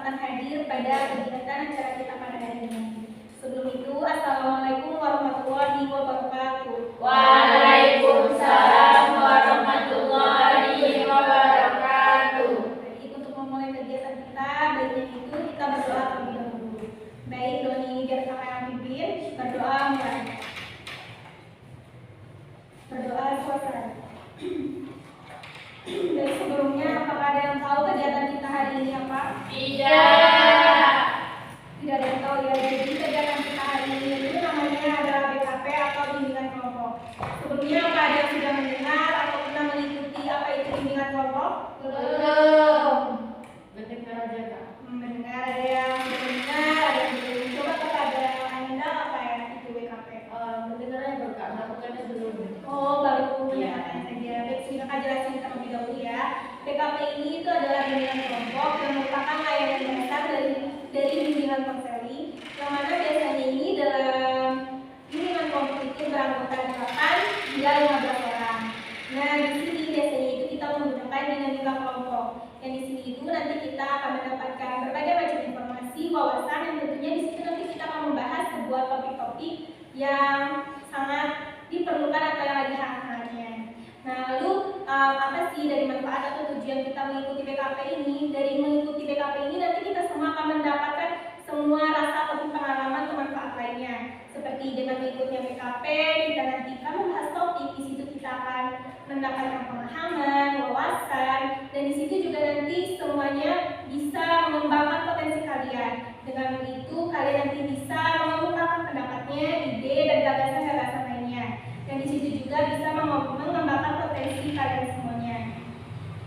kesempatan hadir pada kegiatan acara kita pada hari ini. Sebelum itu, Assalamualaikum warahmatullahi wabarakatuh. Waalaikumsalam warahmatullahi wabarakatuh. Baik, untuk memulai kegiatan kita, baiknya itu kita berdoa terlebih dahulu. Baik, Doni biar kakak yang pimpin, berdoa mulai. Berdoa selesai. Baik, sebelumnya apakah ada yang tahu kegiatan kita hari ini apa? Tidak. Tidak ada yang tahu ya. Jadi kegiatan kita hari ini itu namanya adalah BKP atau bimbingan kelompok. Sebelumnya apa ada yang sudah mendengar atau pernah mengikuti apa itu bimbingan kelompok? Belum. Mendengar aja Kak. Mendengar, ada yang sudah mendengar, ada yang belum. Coba kepada Anda apa ya itu BKP? Mendengarnya baru Kak, melakukannya belum. Oh, baru Iya. mendengarkan saja. Baik, sudah Kak jelasin terlebih dahulu ya. BKP ini itu adalah bimbingan kelompok yang merupakan layanan dasar dari bimbingan konseling, yang mana biasanya ini dalam bimbingan kelompok itu beranggotakan 8 hingga 15 orang. Nah, di sini biasanya itu kita menggunakan dinamika kelompok. Dan di sini itu nanti kita akan mendapatkan berbagai macam informasi, wawasan, yang tentunya di sini nanti kita akan membahas sebuah topik-topik yang sangat diperlukan atau yang lagi hangat-hangatnya. Nah, lalu apa sih dari manfaat atau tujuan kita mengikuti BKP ini? Dari mengikuti BKP ini nanti kita semua akan mendapatkan semua rasa ataupun pengalaman atau manfaat lainnya. Seperti dengan mengikutnya BKP, kita nanti akan membahas topik, di situ kita akan mendapatkan pemahaman, wawasan, dan di situ juga nanti semuanya bisa mengembangkan potensi kalian. Dengan begitu kalian nanti bisa mengemukakan pendapatnya, ide dan gagasan-gagasan lainnya. Dan di situ juga bisa mengembangkan potensi kalian semuanya.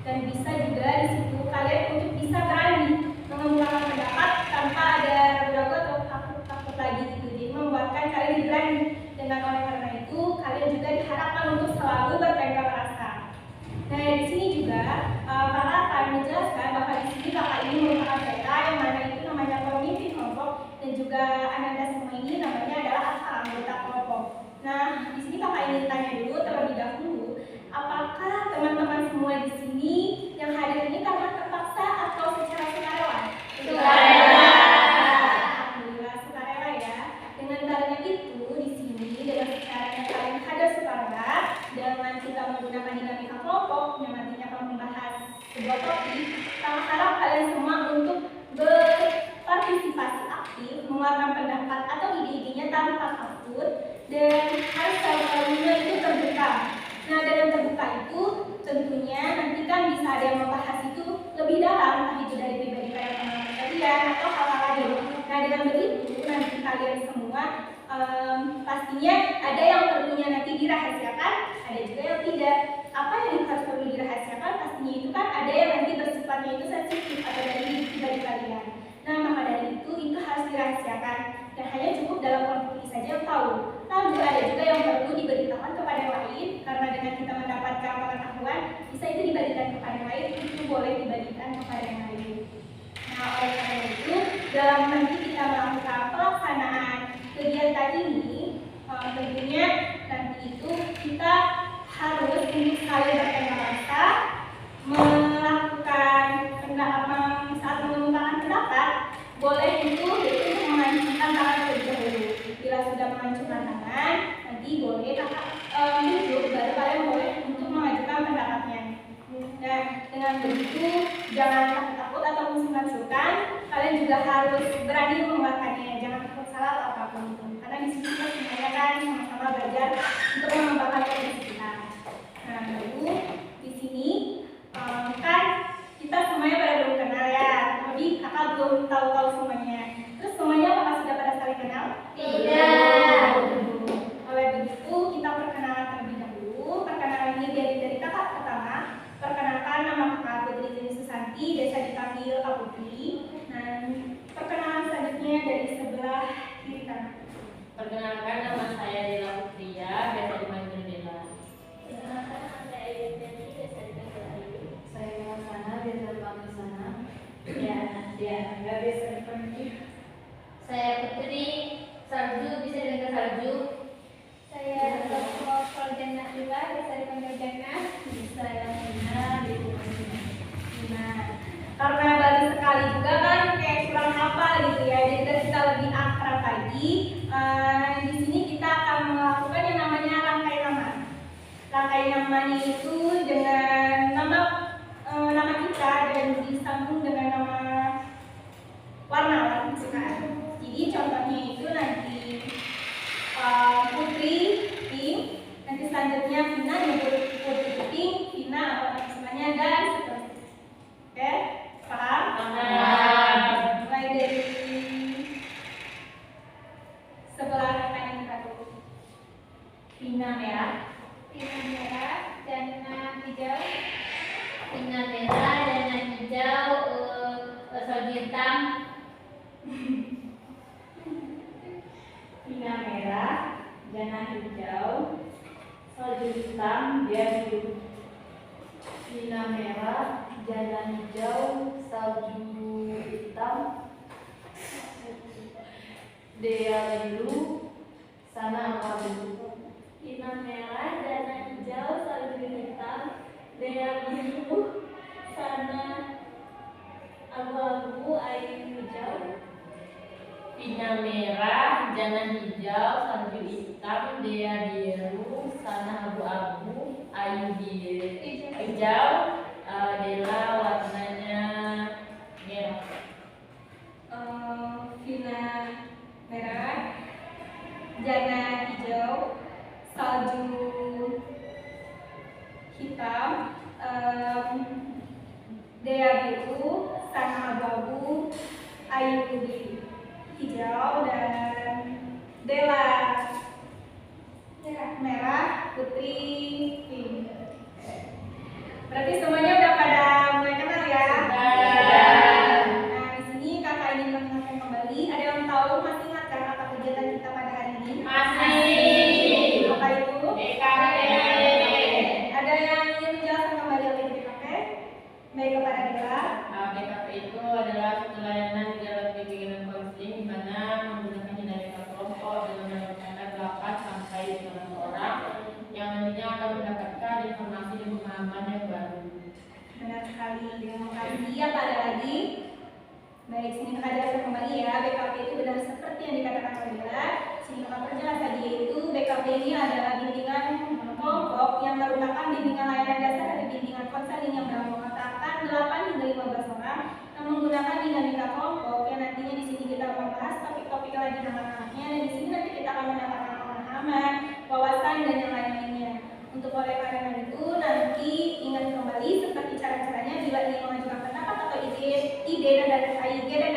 Dan bisa juga di situ kalian untuk bisa berani mengemukakan pendapat tanpa ada ragu-ragu atau takut-takut lagi gitu. Jadi membuatkan kalian lebih berani. Dengan oleh karena itu kalian juga diharapkan untuk selalu bertengkar rasa. Nah, di sini juga kakak akan menjelaskan bahwa di sini kakak ini merupakan kita yang mana itu namanya pemimpin kelompok, dan juga Ananda semua ini namanya adalah anggota kelompok. Nah, di sini kakak ingin tanya dulu terlebih dahulu, apakah teman-teman semua di sini yang hadir ini karena terpaksa atau secara sukarela? Sukarela. Alhamdulillah sukarela ya. Dengan caranya itu di sini dengan caranya kalian hadir sukarela, dengan kita menggunakan dinamika kelompok yang nantinya akan membahas sebuah topik, kami harap kalian semua untuk berpartisipasi aktif, mengeluarkan pendapat atau ide-idenya tanpa takut, dan harus selalu itu terbuka. Nah, dengan terbuka itu tentunya nanti kan bisa ada yang membahas itu lebih dalam, entah itu dari pribadi kalian atau hal-hal lain. Nah, dengan begitu nanti kalian semua pastinya ada yang perlunya nanti dirahasiakan, ada juga yang tidak. Apa yang harus perlu dirahasiakan pastinya itu kan ada yang nanti bersifatnya itu sensitif atau dari pribadi kalian. Nah, maka dari itu harus dirahasiakan dan hanya cukup dalam kelompok ini saja yang tahu. Lalu ada juga yang perlu diberitakan kepada yang lain, karena dengan kita mendapatkan pengetahuan bisa itu dibagikan kepada yang lain, itu boleh dibagikan kepada yang lain. Nah, oleh karena itu dalam nanti kita melakukan pelaksanaan kegiatan ini, tentunya nanti itu kita harus untuk sekali bertengkar rasa, melakukan saat mengemukakan pendapat, boleh itu untuk memancungkan tangan terlebih dahulu. Bila sudah memancungkan tangan, nanti boleh kakak duduk, baru kalian boleh untuk mengajukan pendapatnya. Dan dengan begitu jangan takut-takut atau sungkan-sungkan, kalian juga harus berani mengeluarkannya, jangan takut salah atau apapun itu. Karena di sini kita semuanya kan sama-sama belajar untuk mengembangkan potensi kita. Nah, lalu di sini kan kita semuanya belum kenal ya, jadi kakak belum tahu semuanya. Terus semuanya apakah sudah pada saling kenal? Tidak. Oleh begitu kita perkenalan terlebih dahulu. Perkenalan ini dari kakak pertama. Perkenalkan, nama kakak Putri Zeni Susanti, biasa dipanggil Kak Putri. Dan perkenalan selanjutnya dari sebelah kiri kanan. Perkenalkan, nama saya Dela Putria, biasa dipanggil Dela. Saya Sana, biasa dipanggil Sana. Nggak biasa dipanggil. Saya Putri Sarju, bisa dipanggil Sarju. Saya Dr. Jannah Ila, biasa dipanggil Jannah. Saya Nina, bisa dipanggil Nina. Nah, karena baru sekali juga kan kayak namanya itu dengan nama kita dan disambung dengan nama warna kesukaan. Jadi contohnya itu nanti Putri pink, nanti selanjutnya Vina nyebut Putri pink, Vina warna kesukaannya dan seterusnya. Oke, paham? Mulai dari sebelah kanan satu. Vina merah, Jana hijau, Vina merah, Jana hijau, salju hitam. Vina merah, Jana hijau, salju hitam, dia biru. Vina merah, Jana hijau, salju hitam, dia biru, sana abu-abu. Vina merah, Jana hijau, salju hitam, dia biru, sana abu-abu, air hijau. Vina merah, Jana hijau, salju hitam, dia biru, sana abu-abu, ayu hijau, Dela warnanya merah. Vina merah, Jana hijau, salju hitam, Dea biru, Sana abu-abu, Ayu hijau, dan Dela merah, Putri pink. Berarti semuanya udah pada mulai kenal ya? Nah, di sini kakak ingin mengingatkan kembali. Ada yang tahu masih ingat kan apa kegiatan kita pada hari ini? Masih. Apa itu? BKP. Ada yang ingin menjelaskan kembali apa itu BKP? Baik kepada Dela. BKP itu adalah suatu layanan di dalam bimbingan konseling di mana menggunakan dinamika kelompok dengan menggunakan 8 sampai 9 orang yang nantinya akan mendapatkan informasi dan pemahaman yang baru. Benar sekali. Terima kasih. Apa ada lagi? Baik, sini kakak jelaskan kembali ya. BKP itu benar seperti yang dikatakan oleh Dela. Sini kakak perjelas tadi, yaitu BKP ini adalah bimbingan kelompok yang merupakan bimbingan layanan dasar dari bimbingan konseling yang beranggotakan 8 hingga 15 orang yang menggunakan dinamika kelompok yang nantinya di sini kita akan bahas topik-topik yang lagi hangat-hangatnya, dan di sini nanti kita akan mendapatkan pemahaman, wawasan dan yang lain-lainnya. Untuk oleh karena itu nanti ingat kembali seperti cara-caranya bila ingin mengajukan pendapat atau ide dan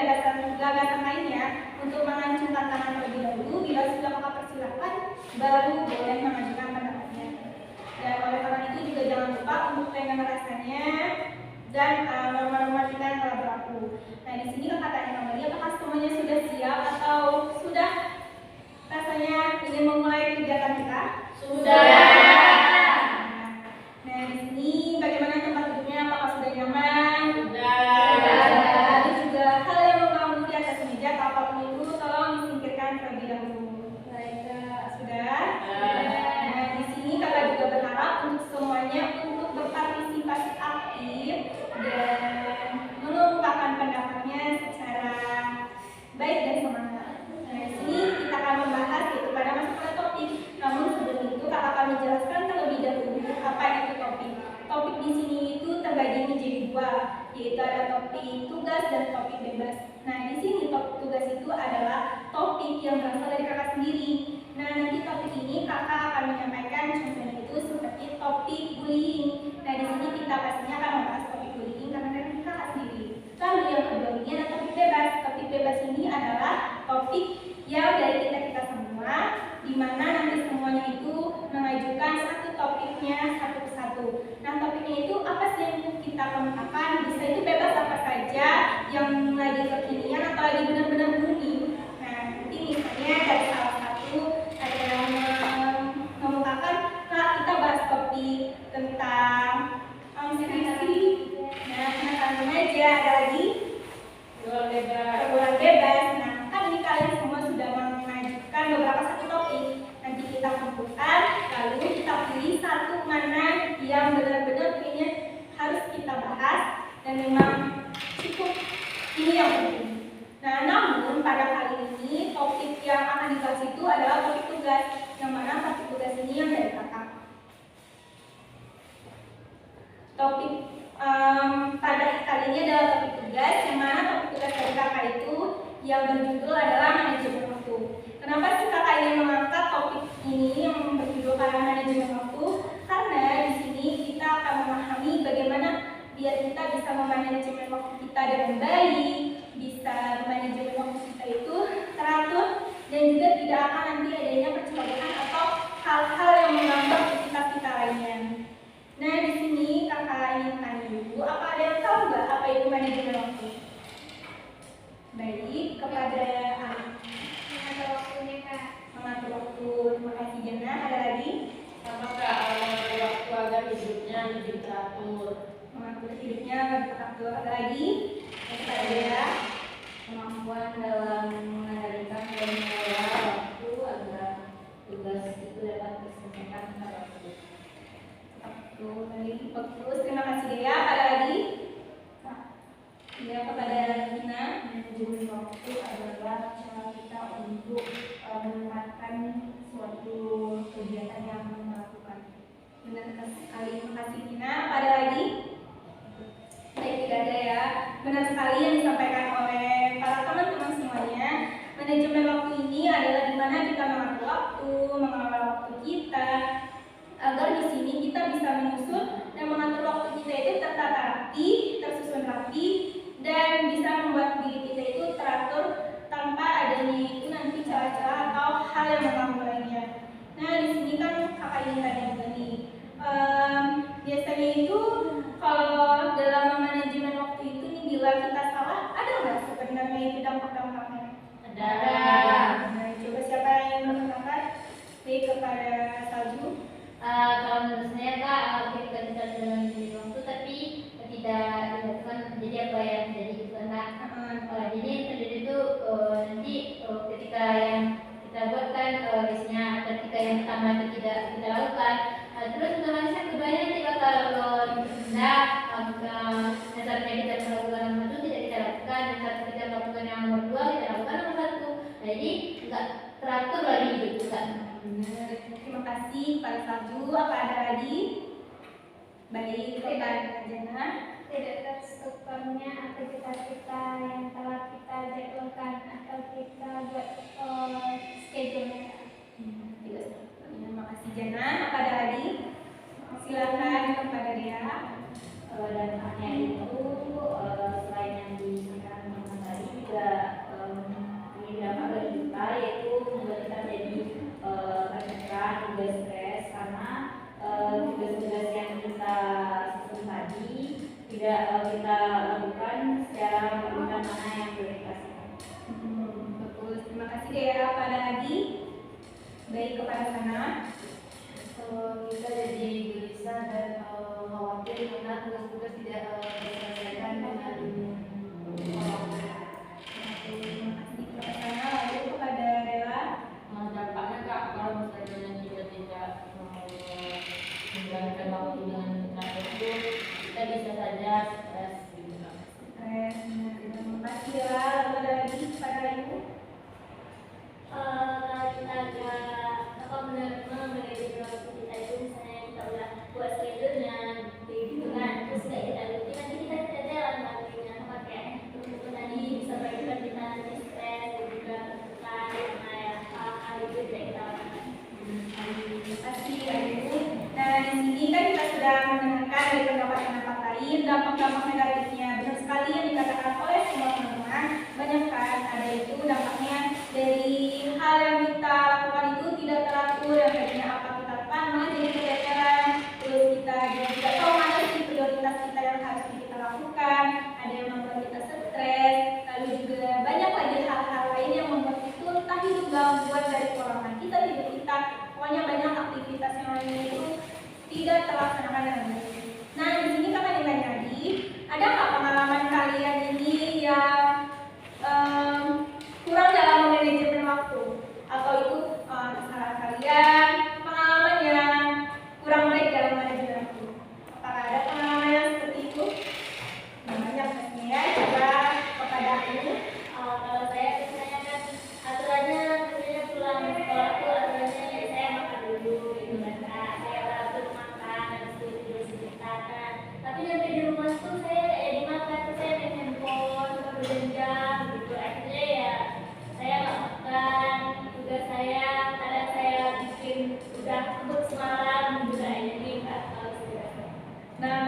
gagasan lainnya untuk mengajukan tangan terlebih dahulu. Bila sudah maka persilakan baru boleh mengajukan pendapatnya. Dan oleh karena itu juga jangan lupa untuk pegang rasanya dan norma-norma kita yang telah berlaku. Nah, di sini kakak tanya kembali, apakah semuanya sudah siap atau sudah rasanya ingin memulai kegiatan kita? Sudah. Nah, di sini bagaimana tempat duduknya? Apakah sudah nyaman? Sudah. Ada juga hal yang mengganggu di atas meja, apapun itu tolong disingkirkan terlebih dahulu. Baik, sudah. Nah, di sini kakak juga berharap untuk semuanya untuk berpartisipasi aktif dan mengungkapkan pendapatnya secara baik dan semangat. Nah, di sini kita akan membahas yaitu pada masuk pada topik. Namun sebelum itu kakak akan menjelaskan terlebih dahulu apa itu topik. Topik di sini itu terbagi menjadi dua, yaitu ada topik tugas dan topik bebas. Nah, di sini topik tugas itu adalah topik yang berasal dari kakak sendiri. Nah, nanti topik ini kakak akan menyampaikan contohnya itu seperti topik bullying. Nah, di sini kita pastinya akan membahas topik bullying karena dari kakak sendiri. Lalu yang kedua ini ada topik bebas. Topik bebas ini adalah topik yang dari kita semua, di mana nanti semuanya itu mengajukan satu topiknya satu persatu. Nah, topiknya itu apa sih yang kita kemukakan? Bisa itu bebas apa saja yang lagi kekinian atau lagi benar-benar booming. Nah, nanti misalnya dari salah satu ada yang mengemukakan, nah kita bahas topik tentang skripsi. Nah, tentang remaja, ada lagi pergaulan bebas. Nah, kan ini kalian semua sudah mengajukan beberapa satu topik. Nanti kita kumpulkan, lalu kita pilih satu mana yang benar-benar kayaknya harus kita bahas dan memang cukup ini yang penting. Nah, namun pada kali ini topik yang akan dibahas itu adalah topik tugas, yang mana topik tugas ini yang dari kakak. Topik pada kali ini adalah topik tugas, yang mana topik tugas dari kakak itu yang berjudul adalah manajemen waktu. Kenapa sih kakak ingin mengangkat topik ini yang berjudul manajemen waktu? Karena di sini kita akan memahami bagaimana biar kita bisa memanajemen waktu kita dengan baik, bisa manajemen waktu kita itu teratur, dan juga tidak akan nanti adanya percobaan atau hal-hal yang menghambat aktivitas kita lainnya. Nah, di sini kakak ingin tanya dulu, apa ada yang tahu nggak apa itu manajemen waktu? Baik, kepada Mengatur waktunya, Kak. mengatur waktu. Terima kasih Jana. Ada lagi? Sama Kak, mengatur waktu agar hidupnya lebih teratur. Mengatur hidupnya lebih teratur. Ada lagi? Kepada Dea. Kemampuan dalam mengendalikan dan mengelola waktu agar tugas itu dapat diselesaikan pada waktu. Bagus, terima kasih Dea. Ada lagi? Ya, kepada Gina. Manajemen waktu adalah cara kita untuk menempatkan suatu kegiatan yang melakukan. Benar sekali, terima kasih Gina. Ada lagi? Baik, tidak ada ya. Benar sekali yang disampaikan oleh para teman-teman semuanya. Manajemen waktu ini adalah di mana kita mengatur waktu, mengelola waktu kita, agar di sini kita bisa menyusun dan mengatur waktu kita itu tertata rapi, tersusun rapi, dan bisa membuat diri kita itu teratur tanpa adanya itu nanti celah-celah atau hal yang mengganggu lainnya. Nah, di sini kan kakak ingin tanya juga nih, biasanya itu kalau dalam manajemen waktu itu nih, bila kita salah, ada nggak sebenarnya itu dampak-dampaknya? Ada. Nah, coba siapa yang berpendapat? Baik, kepada Salju. Kalau menurut saya, Kak, ketika kita sedang manajemen waktu tapi tidak dilakukan, jadi apa yang terjadi gitu kan, Kak? Jadi yang terjadi itu nanti ketika yang kita buatkan listnya, ketika yang pertama itu tidak kita lakukan, terus otomatis kebanyakan nanti bakal tertunda. Dasarnya kita melakukan nomor satu tidak kita lakukan, dan saat kita melakukan yang nomor dua kita lakukan nomor satu. Jadi nggak teratur lagi gitu kan. Benar. Terima kasih kepada Salju. Apa ada lagi? Baik, kepada Jana. Tidak terstrukturnya aktivitas kita yang telah kita jadwalkan atau kita buat schedule-nya. Terima kasih Jana. Apa ada lagi? Silakan kepada Dea. Dampaknya itu selain yang disampaikan teman tadi juga ini dampak bagi kita, yaitu membuat kita jadi tertekan, juga stres karena tugas-tugas yang kita susun tadi tidak kita lakukan secara memperhatikan mana yang prioritas. Betul. Terima kasih Dea. Apa ada lagi? Baik, kepada Sana. Kita jadi gelisah dan khawatir karena tugas-tugas tidak diselesaikan dengan waktu. Terima kasih kepada Sana. Lalu kepada Dela. Dampaknya Kak, kalau misalnya kita tidak menjalankan waktu dengan benar itu, kita bisa saja stres gitu Kak. Stres. Terima kasih Dela. Lalu ada lagi kepada Ibu. Kalau kita apa manajemen waktu kita itu, misalnya kita udah buat schedule-nya gitu kan, terus kayak kita rutin nanti kita tidak jalan waktunya, sama kayak itu tadi bisa berikan kita nanti stres dan juga tertekan karena ya hal-hal itu tidak kita lakukan. Terima kasih Ibu. Nah, di sini kan kita sudah mendengarkan dari pendapat-pendapat lain dampak-dampak negatifnya. Benar sekali yang dikatakan oleh semua teman-teman. Banyak kan ada itu dampaknya dari hal yang kita lakukan itu tidak teratur, yang tadinya apa kita lakukan malah jadi keteteran. Terus kita juga tidak tahu mana sih prioritas kita yang harus kita lakukan. Ada yang membuat kita stres. Lalu juga banyak lagi hal-hal lain yang membuat itu entah itu gangguan dari keuangan kita, hidup kita. Pokoknya banyak aktivitas yang lainnya itu tidak terlaksanakan dengan baik. Nah, di sini kakak ditanya lagi, ada nggak pengalaman kalian ini yang kurang dalam manajemen waktu, atau itu kesalahan kalian, pengalaman yang kurang baik dalam manajemen waktu? Apakah ada pengalaman yang seperti itu?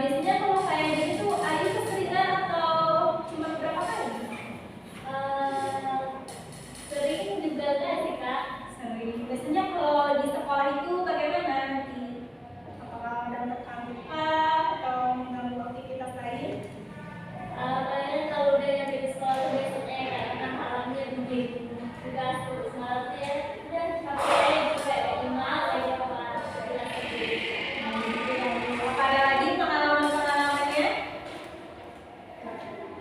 biasanya kalau kayak gitu Ayu keseringan atau cuma berapa kali? Sering juga enggak sih Kak? Sering. Biasanya kalau di sekolah itu bagaimana nanti? Apakah ada muka atau mengganggu aktivitas lain? Kayaknya kalau udah nyampe di sekolah tuh biasanya karena malamnya bikin tugas terus malam tuh ya udah sampai juga email aja apa kelas sendiri. Apa ada lagi pengalaman-pengalamannya?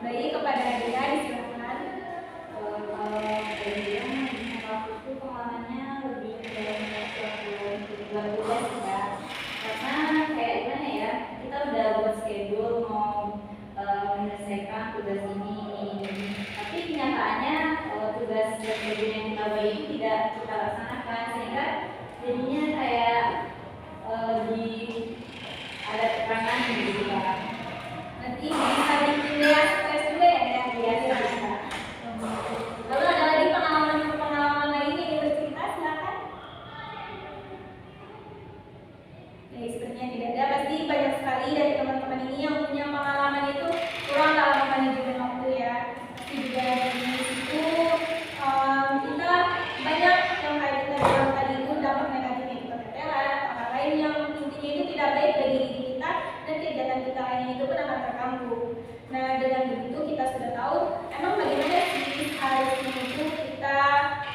Baik, kepada Adia disilakan. Kalau dari yang waktu itu pengalamannya lebih ke buat tugas ya, karena kayak gimana ya, kita udah buat schedule mau menyelesaikan tugas ini, tapi kenyataannya tugas schedule yang kita buat itu tidak kita laksanakan, sehingga jadinya kayak di ada tekanan gitu kan. Nanti bisa bikin dia stres juga ya, Adia. Lalu ada lagi pengalaman lain yang ingin bercerita, silakan. Jadi sepertinya tidak ada, pasti banyak sekali dari teman-teman ini yang punya pengalaman itu kurang dalam manajemen waktu ya. Pasti juga dari situ kita banyak yang kayak kita bilang tadi itu dampak negatifnya itu keteteran, hal lain yang intinya itu tidak baik bagi diri kita dan kegiatan kita lainnya itu pun akan terganggu. Nah dengan begitu kita sudah tahu emang bagaimana sih harusnya itu kita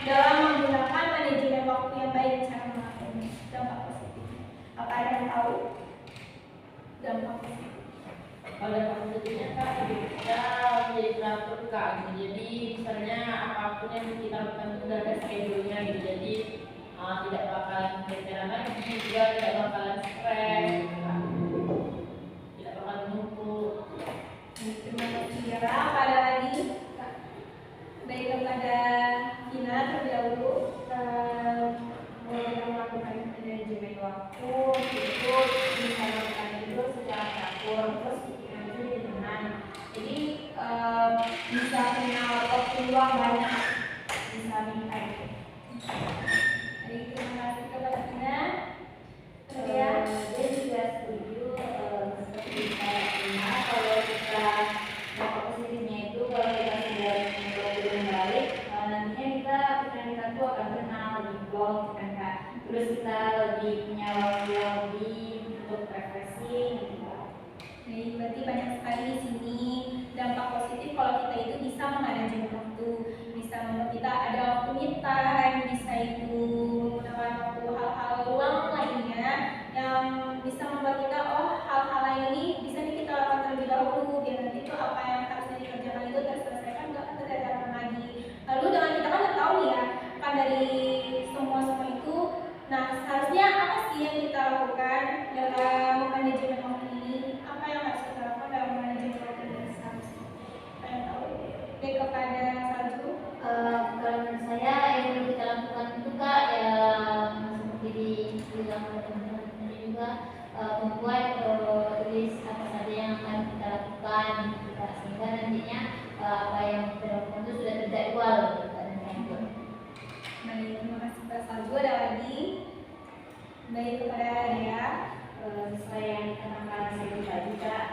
dalam menggunakan manajemen waktu yang baik cara melakukan dampak positif. Apa ada yang tahu dampak positif? Kalau dampak positifnya Kak, kita menjadi teratur Kak. Jadi misalnya apapun yang kita lakukan itu udah ada schedule-nya gitu. Jadi tidak bakalan keteteran lagi, juga tidak bakalan stres, Kak. Tidak bakalan menumpuk. Terima kasih Yara. Apa ada lagi? Baik, kepada Gina terlebih dahulu. Mulai melakukan manajemen waktu itu bisa melakukan itu secara teratur, terus pikiran itu jadi tenang. Jadi bisa punya waktu luang banyak, bisa minta itu. Baik, terima kasih kepada Gina. Dia juga setuju seperti saya Ina, kalau kita dampak positifnya itu kalau kita sudah membuat dengan baik, nantinya pikiran kita tuh akan tenang, lebih plong kan Kak. Terus kita lebih punya waktu yang lebih untuk refreshing gitu. Baik, berarti banyak sekali di sini dampak positif kalau kita itu bisa memanajemen waktu, bisa membuat kita ada waktu me time, bisa itu menggunakan waktu hal-hal luang lainnya yang bisa membuat kita hal-hal lain ini bisa nih kita lakukan terlebih dahulu biar nanti itu apa yang harusnya dikerjakan itu terselesaikan nggak keteteran lagi. Lalu dengan kita kan udah tahu nih ya kan dari semua itu, nah seharusnya apa sih yang kita lakukan dalam manajemen waktu ini? Apa yang harus kita lakukan dalam manajemen waktu ini seharusnya? Apa yang tahu? Baik, kepada Salju. Kalau menurut saya yang perlu kita lakukan itu Kak, yang seperti dibilang oleh teman-teman tadi juga, membuat list apa saja yang akan kita lakukan gitu, Kak. Sehingga nantinya apa yang kita lakukan itu sudah terjadwal gitu, dan terjadwal. Baik, terima kasih Pak Salju. Ada lagi? Baik, kepada Dea. Sesuai yang dikatakan saya tadi Kak,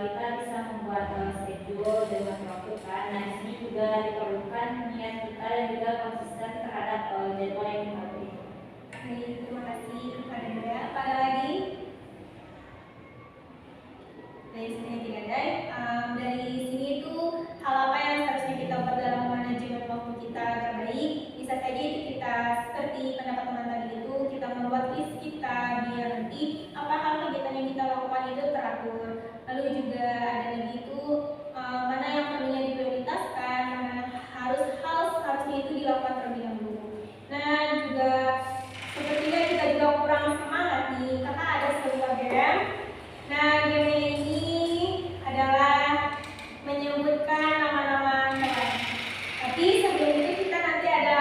kita bisa membuat schedule dan menentukan. Nah di sini juga diperlukan niat kita dan juga konsisten terhadap jadwal yang kita beri. Baik, terima kasih kepada Dea. Apa ada lagi? Dari sini tidak ada. Dari sini itu hal apa yang harusnya kita buat dalam manajemen waktu kita agar baik. Bisa saja itu kita seperti pendapat teman tadi itu kita membuat list kita biar nanti apa hal kegiatan yang kita lakukan itu teratur. Lalu juga ada lagi itu mana yang perlunya diprioritaskan, mana harusnya itu dilakukan terlebih dahulu. Nah juga sepertinya kita juga kurang semangat nih karena ada sebuah game. Nah game ini adalah menyebutkan nama-nama hewan. Tapi sebelum itu kita nanti ada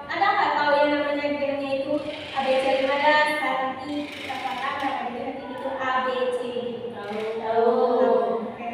nggak tahu yang namanya gamenya itu ABC 15. Nanti kita katakan nanti itu ABC. Tahu. Oke,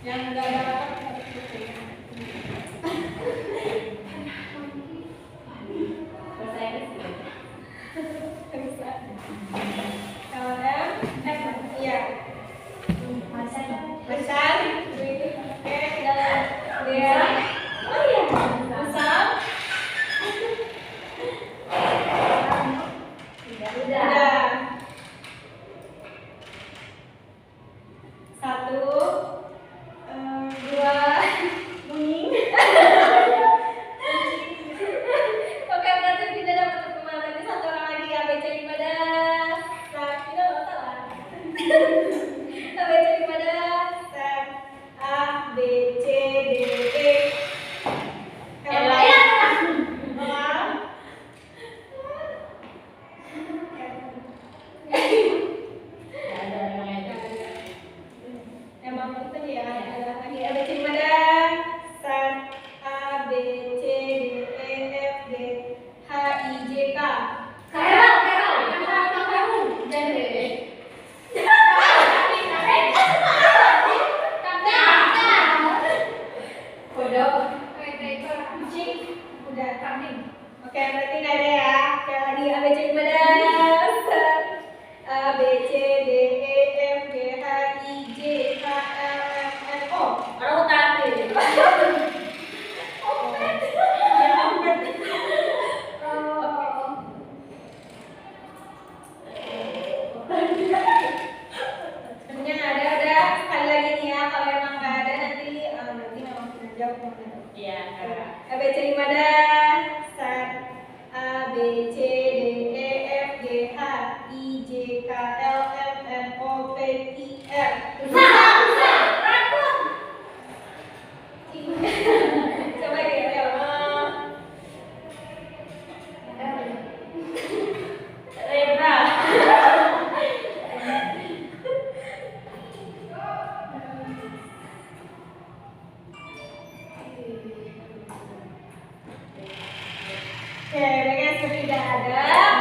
Yang nggak ada apa harus selesai. Bahasa Inggris ya? Bisa. Kalau iya. Macan. Oke, dia. Oh iya. Musam. Udah. Satu, dua, bunyi. Oke, berarti kita dapat hukuman. Berarti satu orang lagi ABC ibadah. Kita nggak salah. ABC ibadah. A, B, C, D, E. Emang itu ya, ada lagi ABC ibadah. A, B, C, D, E, F, G, H, I, J, K. Udah kambing. Oke, berarti nggak ada ya. Oke, lagi ABC ibadah. A, B, C, D, E, F, G, H, I, J, K, L, M, N, O. Orang utara deh. Sebenarnya ada udah sekali lagi nih ya. Kalau emang nggak ada nanti memang kita jawab. Iya, Kak. ABC ibadah. A, B, C, D, E, F, G, H, I, J, K, L, M, N, O, P, Q, R. Coba ya. Rebra. Oke, dengan seperti tidak ada.